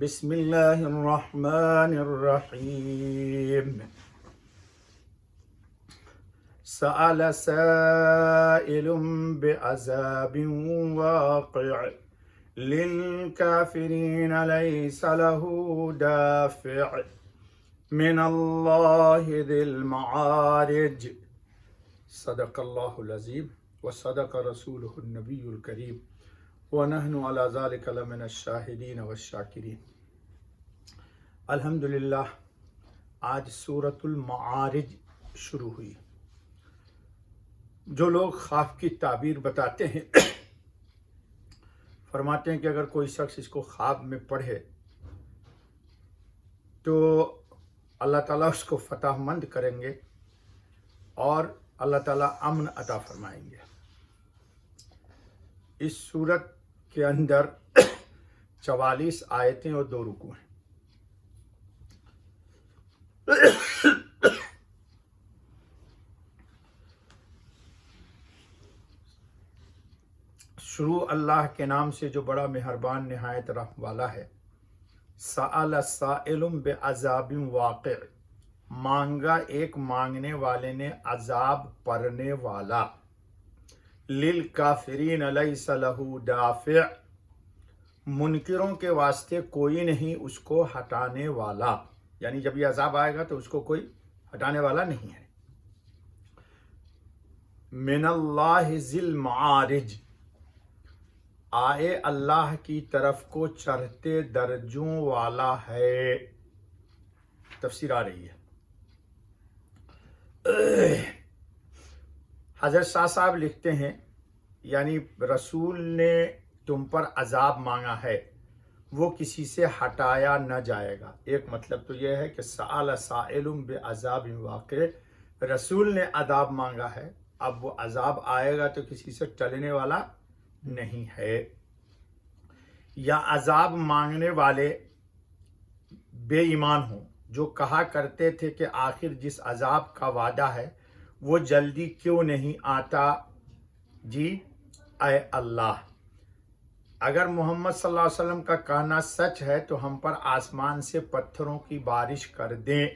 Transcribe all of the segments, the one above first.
بسم اللہ الرحمن الرحیم سأل سائل بعذاب واقع للكافرين ليس له دافع من الله ذي المعارج صدق اللہ العظیم وصدق رسولہ النبی الکریم ونحن على ذلك لمن الشاہدین والشاکرین۔ الحمدللہ آج سورۃ المعارج شروع ہوئی۔ جو لوگ خواب کی تعبیر بتاتے ہیں فرماتے ہیں کہ اگر کوئی شخص اس کو خواب میں پڑھے تو اللہ تعالیٰ اس کو فتح مند کریں گے اور اللہ تعالیٰ امن عطا فرمائیں گے۔ اس سورت کے اندر 44 آیتیں اور 2 رکوع ہیں۔ شروع اللہ کے نام سے جو بڑا مہربان نہایت رحم والا ہے۔ سأل سائل بعذاب واقع، مانگا ایک مانگنے والے نے عذاب پڑنے والا۔ للکافرین لیس لہ دافع، منکروں کے واسطے کوئی نہیں اس کو ہٹانے والا، یعنی جب یہ عذاب آئے گا تو اس کو کوئی ہٹانے والا نہیں ہے۔ من اللہ ذی المعارج، آئے اللہ کی طرف کو چڑھتے درجوں والا ہے۔ تفسیر آ رہی ہے۔ حضرت شاہ صاحب لکھتے ہیں یعنی رسول نے تم پر عذاب مانگا ہے، وہ کسی سے ہٹایا نہ جائے گا۔ ایک مطلب تو یہ ہے کہ سأل سائل بعذاب واقع، رسول نے عذاب مانگا ہے، اب وہ عذاب آئے گا تو کسی سے ٹلنے والا نہیں ہے۔ یا عذاب مانگنے والے بے ایمان ہوں جو کہا کرتے تھے کہ آخر جس عذاب کا وعدہ ہے وہ جلدی کیوں نہیں آتا جی اے اللہ، اگر محمد صلی اللہ علیہ وسلم کا کہنا سچ ہے تو ہم پر آسمان سے پتھروں کی بارش کر دیں۔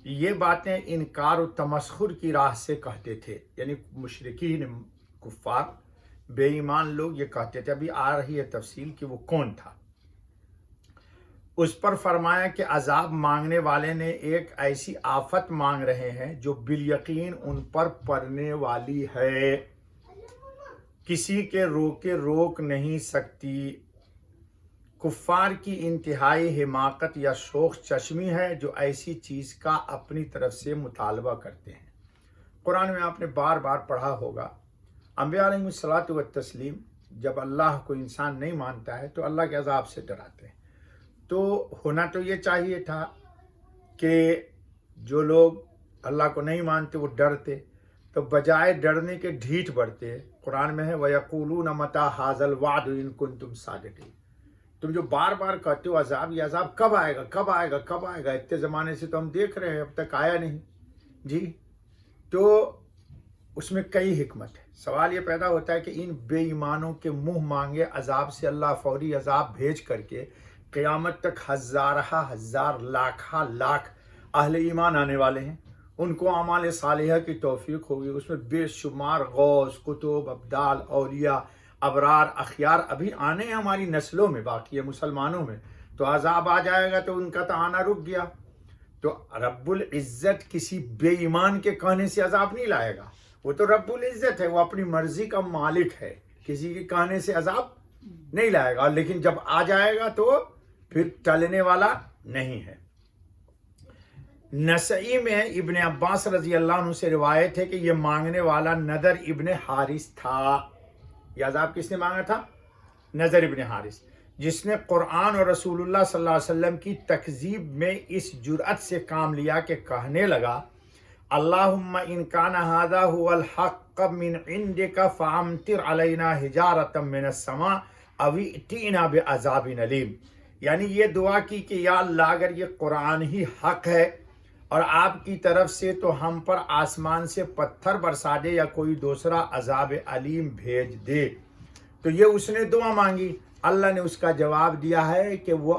یہ باتیں انکار و تمسخر کی راہ سے کہتے تھے، یعنی مشرکین کفار بے ایمان لوگ یہ کہتے تھے۔ ابھی آ رہی ہے تفصیل کہ وہ کون تھا۔ اس پر فرمایا کہ عذاب مانگنے والے نے ایک ایسی آفت مانگ رہے ہیں جو بالیقین ان پر پڑنے والی ہے، کسی کے روک نہیں سکتی۔ کفار کی انتہائی حماقت یا شوخ چشمی ہے جو ایسی چیز کا اپنی طرف سے مطالبہ کرتے ہیں۔ قرآن میں آپ نے بار بار پڑھا ہوگا، انبیاء علیہ الصلوۃ والتسلیم جب اللہ کو انسان نہیں مانتا ہے تو اللہ کے عذاب سے ڈراتے ہیں۔ تو ہونا تو یہ چاہیے تھا کہ جو لوگ اللہ کو نہیں مانتے وہ ڈرتے، تو بجائے ڈرنے کے ڈھیٹ بڑھتے۔ قرآن میں ہے وَيَقُولُونَ مَتَىٰ هَٰذَا الْوَعْدُ إِن كُنتُمْ صَادِقِينَ، تم جو بار بار کہتے ہو عذاب، یہ عذاب کب آئے گا کب آئے گا کب آئے گا، اتنے زمانے سے تو ہم دیکھ رہے ہیں اب تک آیا نہیں جی۔ تو اس میں کئی حکمت ہے۔ سوال یہ پیدا ہوتا ہے کہ ان بے ایمانوں کے منہ مانگے عذاب سے اللہ فوری عذاب بھیج کر کے قیامت تک ہزار لاکھ اہل ایمان آنے والے ہیں، ان کو اعمال صالحہ کی توفیق ہوگی، اس میں بے شمار غوث کتب ابدال اولیاء ابرار اخیار ابھی آنے ہیں ہماری نسلوں میں، باقی ہے مسلمانوں میں، تو عذاب آ جائے گا تو ان کا تو آنا رک گیا۔ تو رب العزت کسی بے ایمان کے کہنے سے عذاب نہیں لائے گا، وہ تو رب العزت ہے، وہ اپنی مرضی کا مالک ہے، کسی کے کہنے سے عذاب نہیں لائے گا، لیکن جب آ جائے گا تو پھر ٹلنے والا نہیں ہے۔ نسائی میں ابن عباس رضی اللہ عنہ سے روایت ہے کہ یہ مانگنے والا نضر ابن حارث تھا۔ یہ عذاب کس نے مانگا تھا؟ نضر ابن حارث، جس نے قرآن اور رسول اللہ صلی اللہ علیہ وسلم کی تکذیب میں اس جرأت سے کام لیا کہ کہنے لگا اللہم ان کان ھذا ھو الحق من عندک فامطر علینا حجارۃ من السماء او ائتنا بعذاب علیم، یعنی یہ دعا کی کہ یا اللہ اگر یہ قرآن ہی حق ہے اور آپ کی طرف سے تو ہم پر آسمان سے پتھر برسا دے یا کوئی دوسرا عذاب علیم بھیج دے۔ تو یہ اس نے دعا مانگی، اللہ نے اس کا جواب دیا ہے کہ وہ